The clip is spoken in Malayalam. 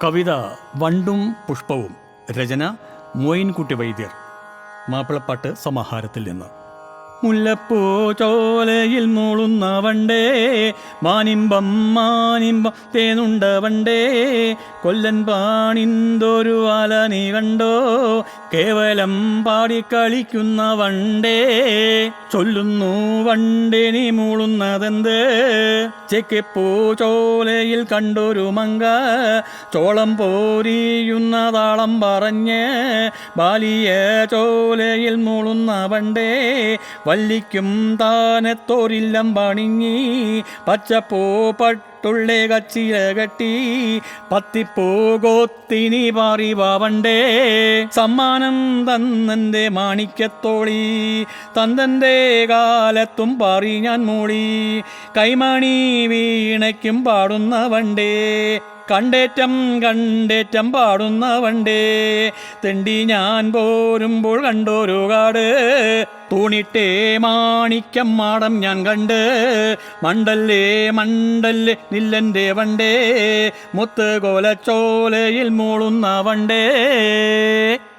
കവിത വണ്ടും പുഷ്പവും. രചന മോയിൻകുട്ടി വൈദ്യർ. മാപ്പിളപ്പാട്ട് സമാഹാരത്തിൽ നിന്ന്. മുല്ലപ്പൂ ചോലയിൽ മൂളുന്ന വണ്ടേ, മാനിമ്പം മാനിമ്പം തേനുണ്ട വണ്ടേ, കൊല്ലൻ പാണിന്തൊരു ആല നീ കണ്ടോ, കേവലം പാടിക്കളിക്കുന്ന വണ്ടേ. ചൊല്ലുന്നു വണ്ടേ നീ മൂളുന്നതെന്ത്, ചെക്കിപ്പൂ ചോലയിൽ കണ്ടൊരു മങ്ക, ചോളം പോരിയുന്ന താളം പറഞ്ഞ് ബാലിയ ചോലയിൽ മൂളുന്ന വണ്ടേ. വല്ലിക്കും താനത്തോരില്ലം പണിഞ്ഞി, പച്ചപ്പൂ പട്ടുള്ളേ കച്ചില കെട്ടി, പത്തിപ്പൂ കൊത്തിനി പാറി വാവണ്ടേ. സമ്മാനം തന്നെൻ്റെ മാണിക്യത്തോളി, തന്തൻ്റെ കാലത്തും പാറി ഞാൻ മൂളി, കൈമണി വീണയ്ക്കും പാടുന്ന വണ്ടേ, കണ്ടേറ്റം കണ്ടേറ്റം പാടുന്ന വണ്ടേ. തെണ്ടി ഞാൻ പോരുമ്പോൾ കണ്ടൊരു കാട്, തൂണിട്ടേ മാണിക്യം മാടം ഞാൻ കണ്ട്, മണ്ടല്ലേ മണ്ടല്ലേ നില്ലെൻ്റെ വണ്ടേ, മുത്ത് കോലച്ചോലയിൽ മൂളുന്ന വണ്ടേ.